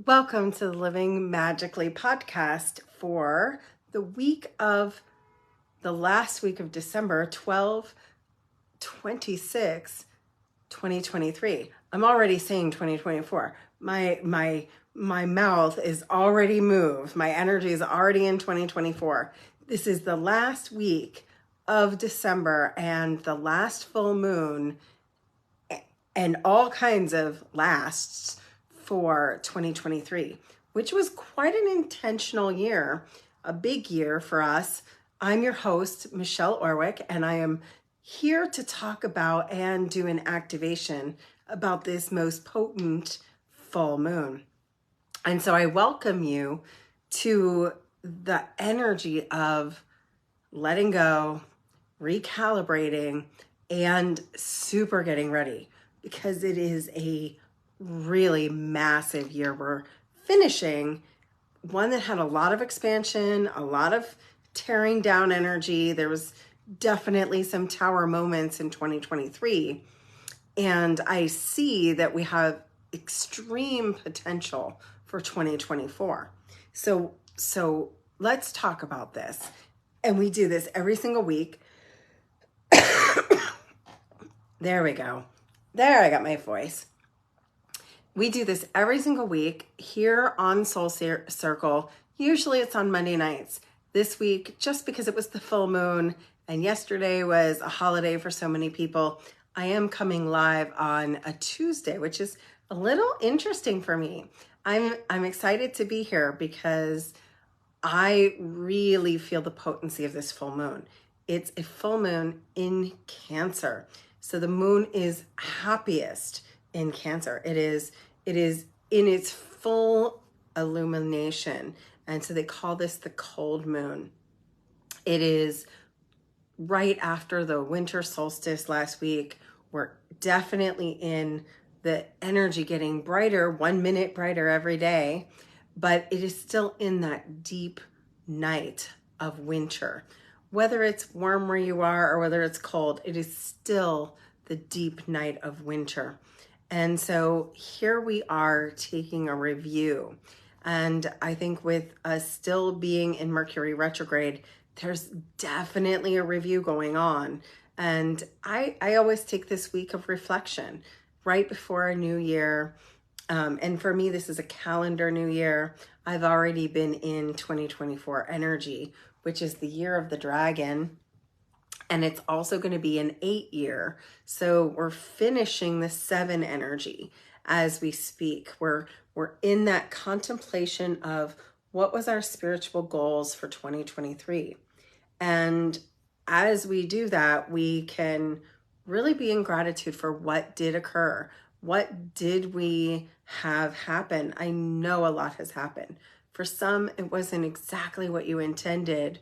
Welcome to the Living Magically podcast for the last week of December, 12/26/2023. I'm already saying 2024. My mouth is already moved. My energy is already in 2024. This is the last week of December and the last full moon and all kinds of lasts for 2023, which was quite an intentional year, a big year for us. I'm your host, Michelle Orwick, and I am here to talk about and do an activation about this most potent full moon. And so I welcome you to the energy of letting go, recalibrating, and super getting ready, because it is a really massive year. We're finishing one that had a lot of expansion, a lot of tearing down energy. There was definitely some tower moments in 2023. And I see that we have extreme potential for 2024. So let's talk about this. And we do this every single week. There we go. There, I got my voice. We do this every single week here on Soul Circle. Usually it's on Monday nights. This week, just because it was the full moon and yesterday was a holiday for so many people, I am coming live on a Tuesday, which is a little interesting for me. I'm excited to be here because I really feel the potency of this full moon. It's a full moon in Cancer. So the moon is happiest in Cancer. It is in its full illumination. And so they call this the cold moon. It is right after the winter solstice last week. We're definitely in the energy getting brighter, 1 minute brighter every day, but it is still in that deep night of winter. Whether it's warm where you are or whether it's cold, it is still the deep night of winter. And so here we are taking a review. And I think with us still being in Mercury retrograde, there's definitely a review going on. And I always take this week of reflection right before a new year. And for me, this is a calendar new year. I've already been in 2024 energy, which is the year of the dragon. And it's also going to be an 8-year. So we're finishing the 7 energy as we speak. We're in that contemplation of what was our spiritual goals for 2023. And as we do that, we can really be in gratitude for what did occur. What did we have happen? I know a lot has happened. For some, it wasn't exactly what you intended,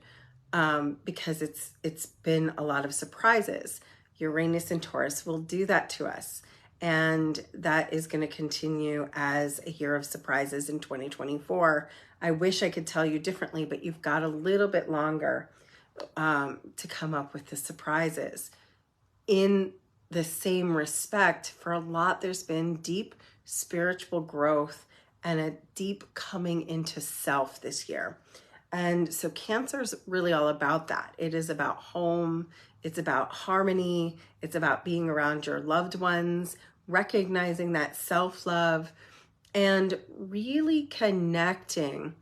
because it's been a lot of surprises. Uranus and Taurus will do that to us. And that is going to continue as a year of surprises in 2024. I wish I could tell you differently, but you've got a little bit longer to come up with the surprises. In the same respect, for a lot, there's been deep spiritual growth and a deep coming into self this year. And so Cancer is really all about that. It is about home. It's about harmony. It's about being around your loved ones, recognizing that self-love, and really connecting.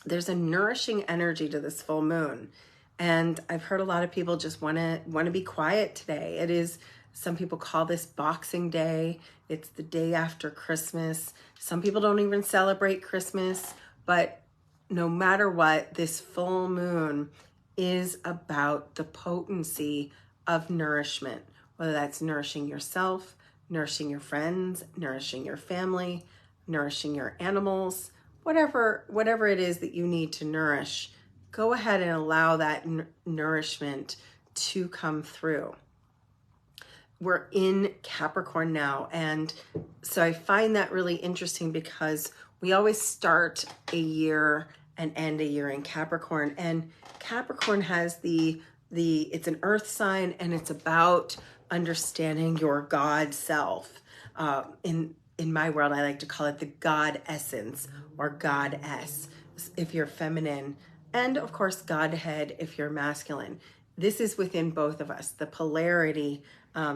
There's a nourishing energy to this full moon. And I've heard a lot of people just want to be quiet today. It is, some people call this Boxing Day. It's the day after Christmas. Some people don't even celebrate Christmas, but no matter what, this full moon is about the potency of nourishment, whether that's nourishing yourself, nourishing your friends, nourishing your family, nourishing your animals, whatever it is that you need to nourish. Go ahead and allow that nourishment to come through. We're in Capricorn now, and so I find that really interesting because we always start a year and end a year in Capricorn, and Capricorn has it's an earth sign, and it's about understanding your God self. In in my world, I like to call it the God essence or goddess if you're feminine, and of course, Godhead if you're masculine. This is within both of us. The polarity,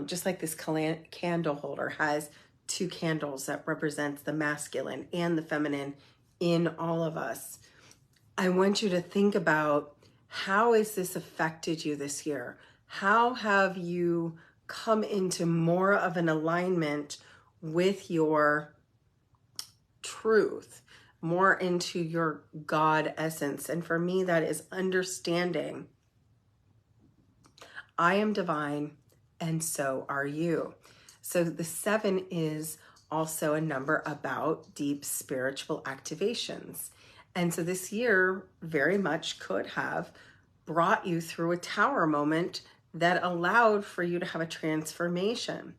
just like this candle holder has two candles that represents the masculine and the feminine in all of us. I want you to think about, how has this affected you this year? How have you come into more of an alignment with your truth, more into your God essence? And for me, that is understanding I am divine and so are you. So the 7 is also a number about deep spiritual activations. And so this year very much could have brought you through a tower moment that allowed for you to have a transformation.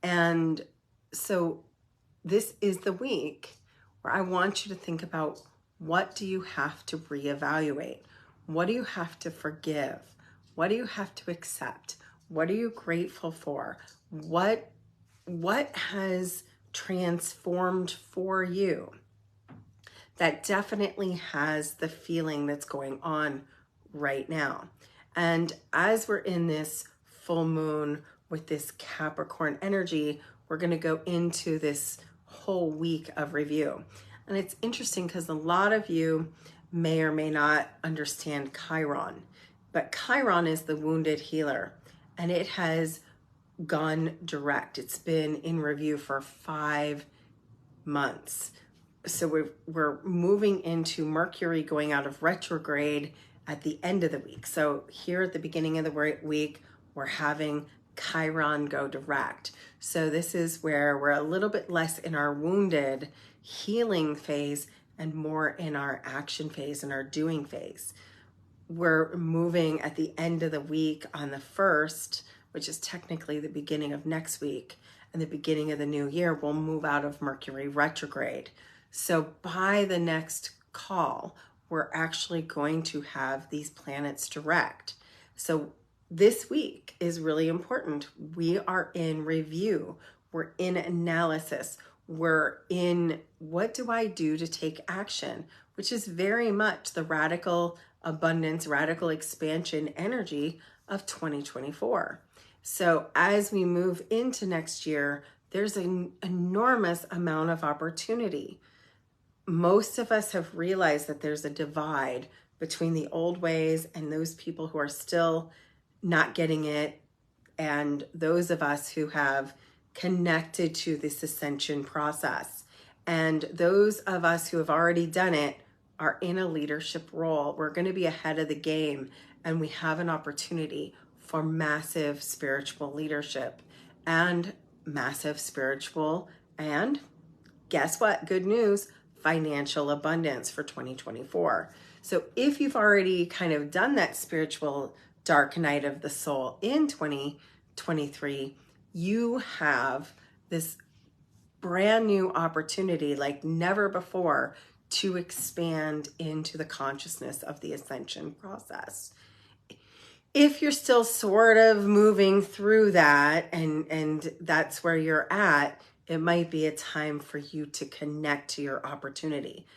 And so this is the week where I want you to think about, what do you have to reevaluate? What do you have to forgive? What do you have to accept? What are you grateful for? What has transformed for you? That definitely has the feeling that's going on right now. And as we're in this full moon with this Capricorn energy, we're going to go into this whole week of review. And it's interesting because a lot of you may or may not understand Chiron, but Chiron is the wounded healer, and it has gone direct. It's been in review for 5 months. So we're moving into Mercury going out of retrograde at the end of the week. So here at the beginning of the week, we're having Chiron go direct. So this is where we're a little bit less in our wounded healing phase and more in our action phase and our doing phase. We're moving at the end of the week on the 1st, which is technically the beginning of next week, and the beginning of the new year, we'll move out of Mercury retrograde. So by the next call, we're actually going to have these planets direct. So this week is really important. We are in review. We're in analysis. We're in, what do I do to take action? Which is very much the radical abundance, radical expansion energy of 2024. So as we move into next year, there's an enormous amount of opportunity. Most of us have realized that there's a divide between the old ways and those people who are still not getting it, and those of us who have connected to this ascension process. And those of us who have already done it are in a leadership role. We're going to be ahead of the game, and we have an opportunity for massive spiritual leadership and massive spiritual, and guess what? Good news, financial abundance for 2024. So if you've already kind of done that spiritual dark night of the soul in 2023, you have this brand new opportunity like never before to expand into the consciousness of the ascension process. If you're still sort of moving through that and that's where you're at, it might be a time for you to connect to your opportunity.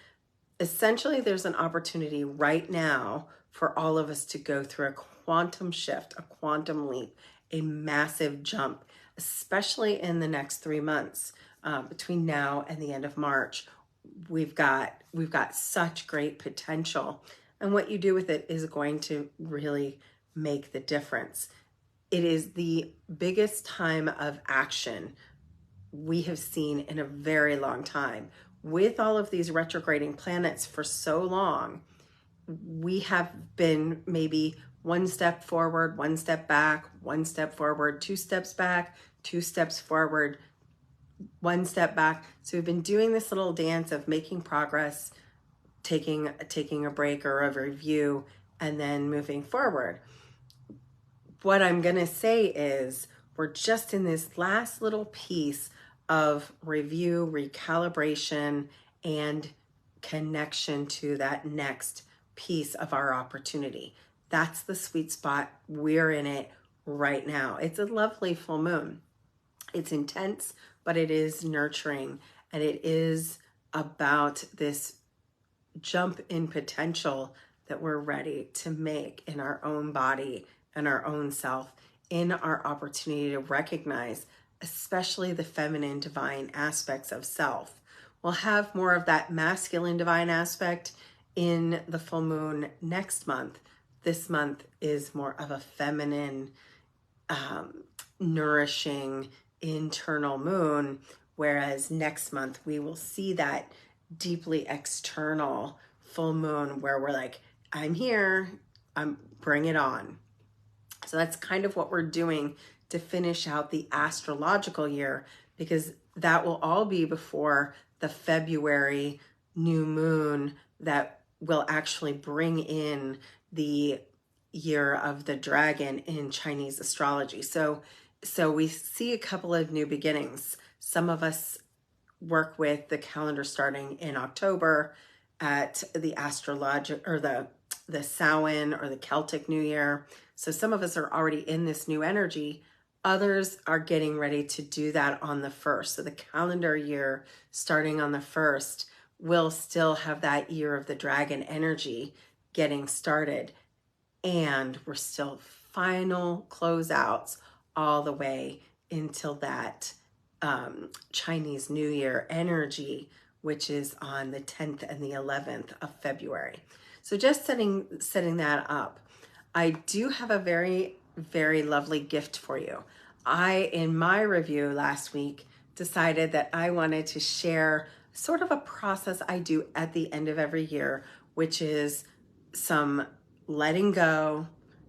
Essentially, there's an opportunity right now for all of us to go through a quantum shift, a quantum leap, a massive jump, especially in the next 3 months between now and the end of March. We've got such great potential, and what you do with it is going to really make the difference. It is the biggest time of action we have seen in a very long time. With all of these retrograding planets for so long, we have been maybe 1 step forward, 1 step back, 1 step forward, 2 steps back, 2 steps forward, 1 step back. So we've been doing this little dance of making progress, taking a break or a review, and then moving forward. What I'm going to say is we're just in this last little piece of review, recalibration, and connection to that next piece of our opportunity. That's the sweet spot. We're in it right now. It's a lovely full moon. It's intense, but it is nurturing, and it is about this jump in potential that we're ready to make in our own body and our own self, in our opportunity to recognize especially the feminine divine aspects of self. We'll have more of that masculine divine aspect in the full moon next month. This month is more of a feminine, nourishing internal moon, whereas next month we will see that deeply external full moon where we're like, I'm here, bring it on. So that's kind of what we're doing to finish out the astrological year, because that will all be before the February new moon that will actually bring in the year of the dragon in Chinese astrology. So we see a couple of new beginnings. Some of us work with the calendar starting in October at the astrology or the Samhain or the Celtic New Year. So some of us are already in this new energy. Others are getting ready to do that on the 1st. So the calendar year starting on the 1st will still have that year of the dragon energy getting started. And we're still final closeouts all the way until that Chinese New Year energy, which is on the 10th and the 11th of February. So just setting that up, I do have a very, very lovely gift for you. In my review last week, decided that I wanted to share sort of a process I do at the end of every year, which is some letting go,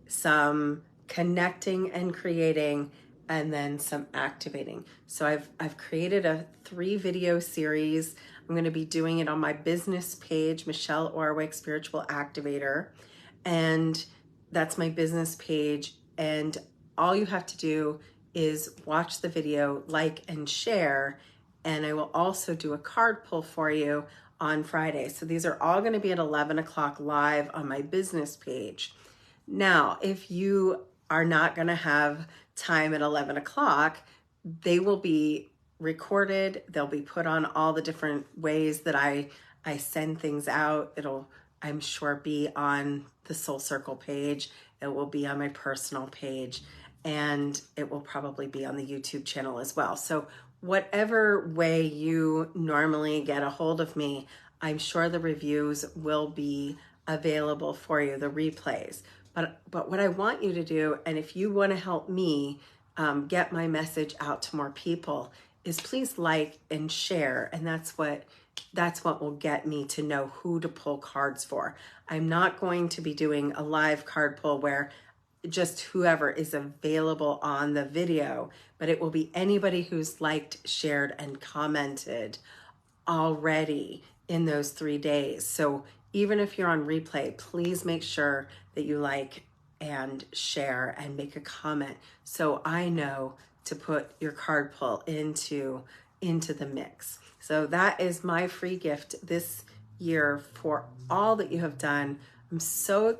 some connecting and creating, and then some activating. So I've created a 3-video series. I'm going to be doing it on my business page, Michelle Orwick, Spiritual Activator. And that's my business page. And all you have to do is watch the video, like and share. And I will also do a card pull for you on Friday. So these are all going to be at 11 o'clock live on my business page. Now, if you are not going to have time at 11 o'clock, they will be recorded. They'll be put on all the different ways that I send things out. It'll, I'm sure, be on the Soul Circle page. It will be on my personal page, and it will probably be on the YouTube channel as well. So whatever way you normally get a hold of me, I'm sure the reviews will be available for you, the replays. But what I want you to do, and if you want to help me get my message out to more people, is please like and share. And that's what will get me to know who to pull cards for. I'm not going to be doing a live card pull where just whoever is available on the video, but it will be anybody who's liked, shared, and commented already in those 3 days. So even if you're on replay, please make sure that you like and share and make a comment so I know to put your card pull into the mix. So that is my free gift this year for all that you have done. I'm so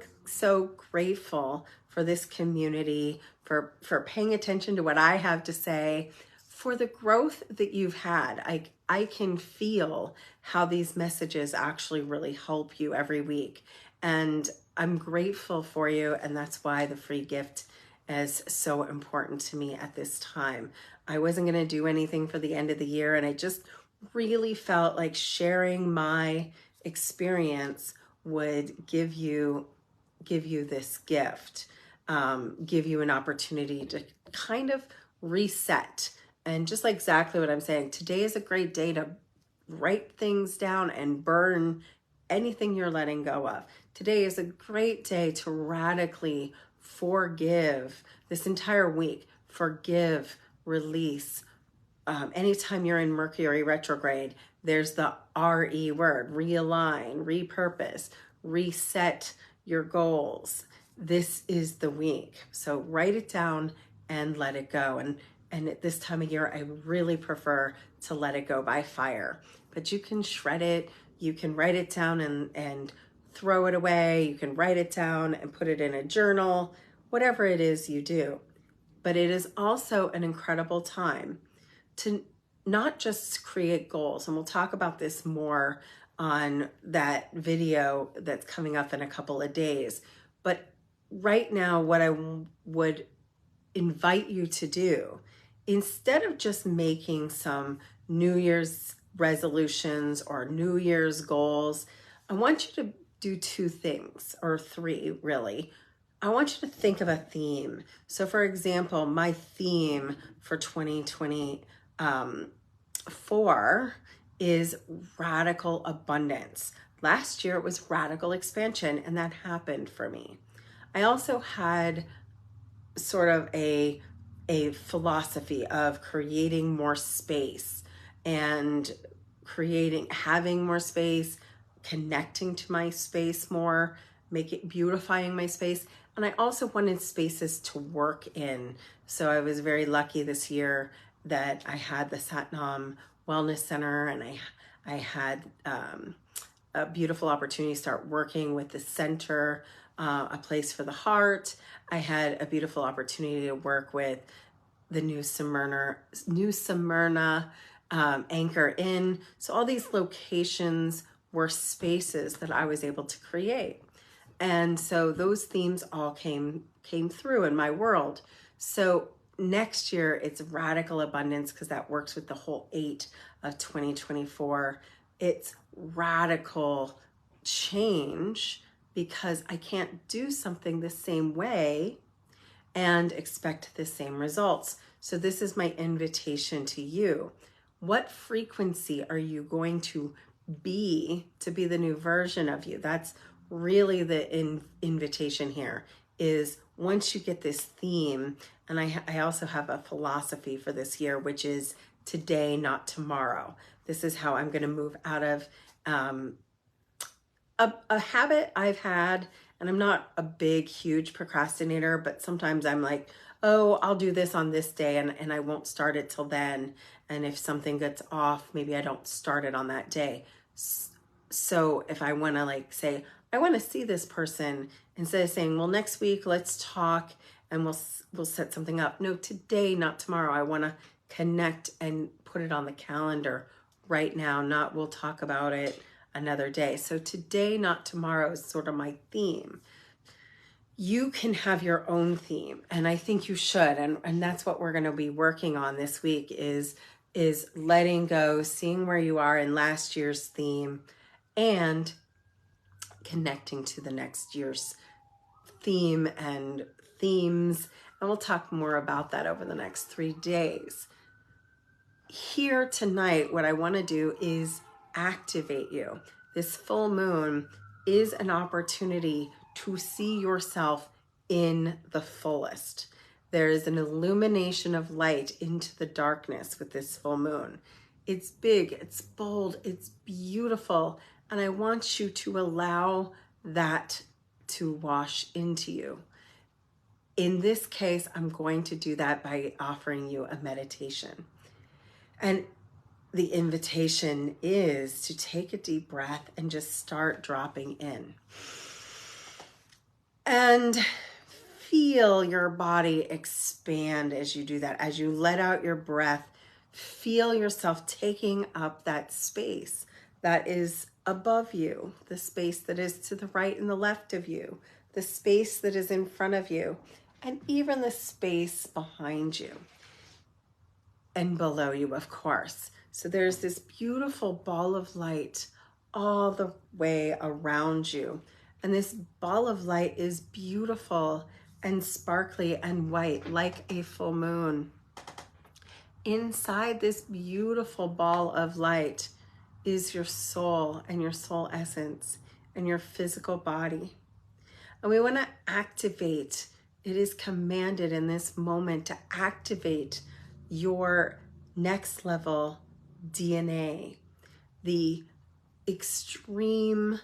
grateful for this community, for paying attention to what I have to say, for the growth that you've had. I can feel how these messages actually really help you every week. And I'm grateful for you. And that's why the free gift is so important to me at this time. I wasn't going to do anything for the end of the year. And I just really felt like sharing my experience would give you this gift, give you an opportunity to kind of reset. And just like exactly what I'm saying, today is a great day to write things down and burn anything you're letting go of. Today is a great day to radically forgive. This entire week, forgive, release. Anytime you're in Mercury retrograde, there's the RE word, realign, repurpose, reset your goals. This is the week. So write it down and let it go. And at this time of year, I really prefer to let it go by fire. But you can shred it. You can write it down and throw it away. You can write it down and put it in a journal, whatever it is you do. But it is also an incredible time to not just create goals, and we'll talk about this more on that video that's coming up in a couple of days. But right now, what I would invite you to do, instead of just making some New Year's resolutions or New Year's goals, I want you to do two things, or three really. I want you to think of a theme. So for example, my theme for 2024 is radical abundance. Last year it was radical expansion, and that happened for me. I also had sort of a philosophy of creating more space and having more space, connecting to my space more, beautifying my space. And I also wanted spaces to work in. So I was very lucky this year that I had the Satnam Wellness Center, and I had a beautiful opportunity to start working with the center, a place for the heart. I had a beautiful opportunity to work with the New Smyrna Anchor Inn. So all these locations were spaces that I was able to create. And so those themes all came through in my world. So next year it's radical abundance, because that works with the whole 8 of 2024. It's radical change, because I can't do something the same way and expect the same results. So this is my invitation to you. What frequency are you going to be the new version of you? That's really the invitation here, is once you get this theme, and I also have a philosophy for this year, which is today, not tomorrow. This is how I'm going to move out of a habit I've had, and I'm not a big, huge procrastinator, but sometimes I'm like, oh, I'll do this on this day, and I won't start it till then. And if something gets off, maybe I don't start it on that day. So if I want to say, I want to see this person, instead of saying, well, next week, let's talk and we'll set something up. No, today, not tomorrow. I want to connect and put it on the calendar right now, not we'll talk about it another day. So today, not tomorrow is sort of my theme. You can have your own theme, and I think you should. And that's what we're going to be working on this week is letting go, seeing where you are in last year's theme, and connecting to the next year's theme and themes. And we'll talk more about that over the next 3 days. Here tonight, what I want to do is activate you. This full moon is an opportunity to see yourself in the fullest. There is an illumination of light into the darkness with this full moon. It's big, it's bold, it's beautiful, and I want you to allow that to wash into you. In this case, I'm going to do that by offering you a meditation. And the invitation is to take a deep breath and just start dropping in. And feel your body expand as you do that. As you let out your breath, feel yourself taking up that space that is above you, the space that is to the right and the left of you, the space that is in front of you, and even the space behind you and below you, of course. So there's this beautiful ball of light all the way around you. And this ball of light is beautiful and sparkly and white, like a full moon. Inside this beautiful ball of light is your soul and your soul essence and your physical body. And we want to activate, it is commanded in this moment to activate your next level DNA, the extreme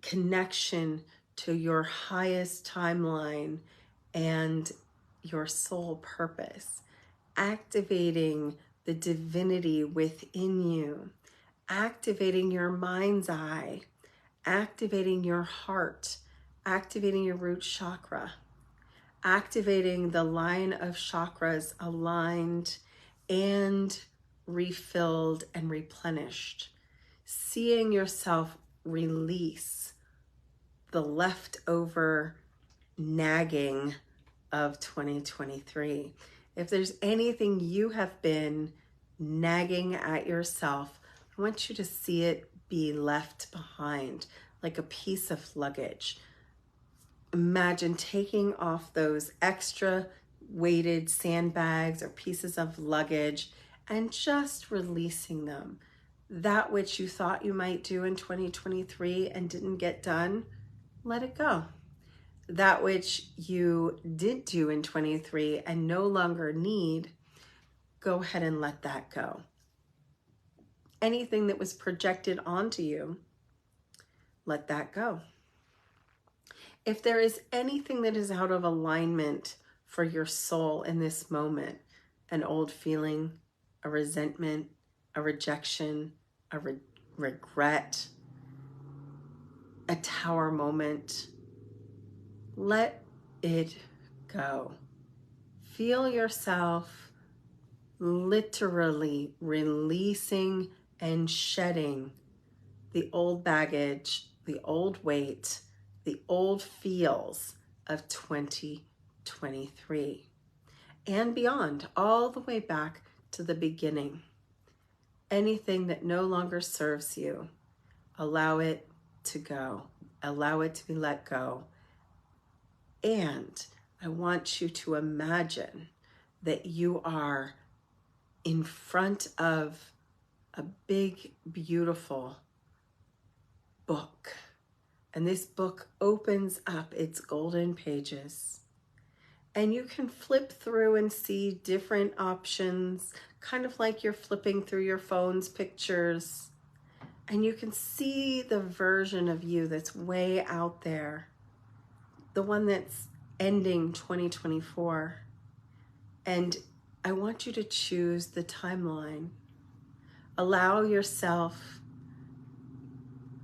connection to your highest timeline and your soul purpose, activating the divinity within you, activating your mind's eye, activating your heart, activating your root chakra, activating the line of chakras aligned and refilled and replenished. Seeing yourself release the leftover nagging of 2023. If there's anything you have been nagging at yourself, I want you to see it be left behind like a piece of luggage. Imagine taking off those extra weighted sandbags or pieces of luggage and just releasing them. That which you thought you might do in 2023 and didn't get done, let it go. That which you did do in 23 and no longer need, go ahead and let that go. Anything that was projected onto you, let that go. If there is anything that is out of alignment for your soul in this moment, an old feeling, a resentment, a rejection, a regret, a tower moment, let it go. Feel yourself literally releasing and shedding the old baggage, the old weight, the old feels of 2023 and beyond, all the way back to the beginning. Anything that no longer serves you, allow it to go. Allow it to be let go. And I want you to imagine that you are in front of a big, beautiful book. And this book opens up its golden pages. And you can flip through and see different options, kind of like you're flipping through your phone's pictures. And you can see the version of you that's way out there, the one that's ending 2024. And I want you to choose the timeline. Allow yourself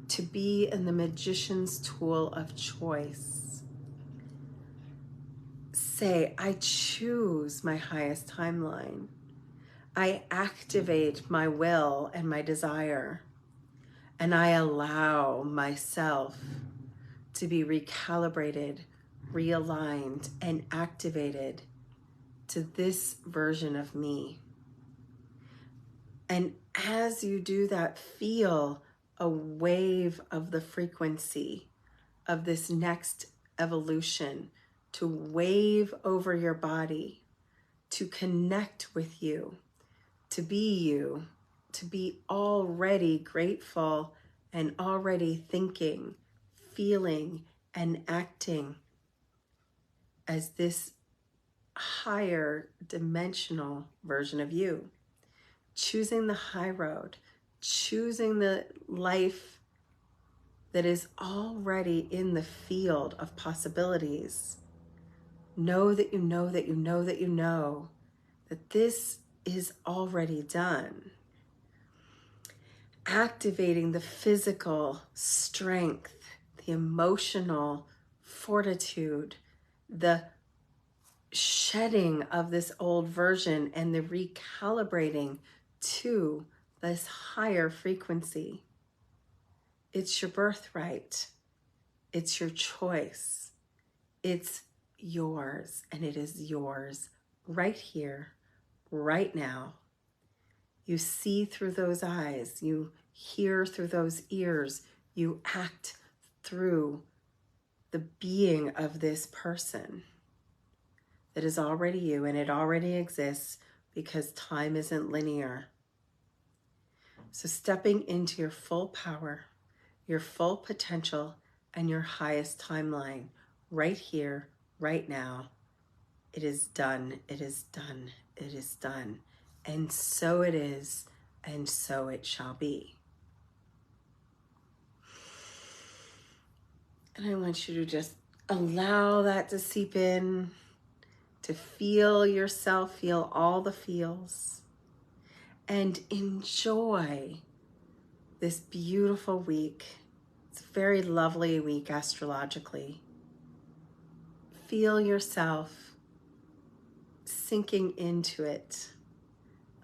to be in the magician's tool of choice. Say, I choose my highest timeline. I activate my will and my desire. And I allow myself to be recalibrated, realigned, and activated to this version of me. And as you do that, feel a wave of the frequency of this next evolution to wave over your body, to connect with you, to be already grateful and already thinking, feeling, and acting as this higher dimensional version of you. Choosing the high road, choosing the life that is already in the field of possibilities. Know that you know that you know that you know that this is already done. Activating the physical strength, the emotional fortitude, the shedding of this old version and the recalibrating to this higher frequency. It's your birthright. It's your choice. It's yours, and it is yours right here, right now. You see through those eyes. You hear through those ears. You act through the being of this person that is already you, and it already exists because time isn't linear. So stepping into your full power, your full potential, and your highest timeline right here, right now. It is done, it is done, it is done. And so it is, and so it shall be. And I want you to just allow that to seep in, to feel yourself, feel all the feels, and enjoy this beautiful week. It's a very lovely week astrologically. Feel yourself sinking into it.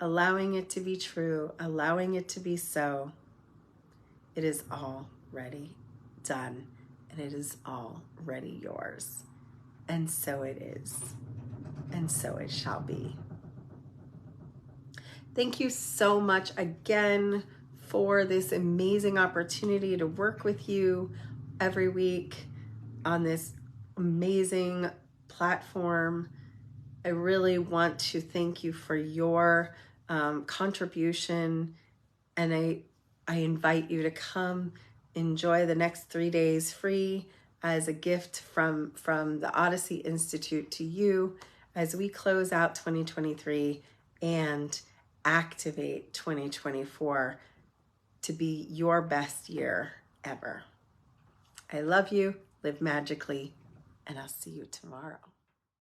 allowing it to be true, allowing it to be so. It is already done, and it is already yours. And so it is, and so it shall be. Thank you so much again for this amazing opportunity to work with you every week on this amazing platform. I really want to thank you for your contribution, and I invite you to come enjoy the next 3 days free as a gift from the Odyssey Institute to you as we close out 2023 and activate 2024 to be your best year ever. I love you, live magically, and I'll see you tomorrow.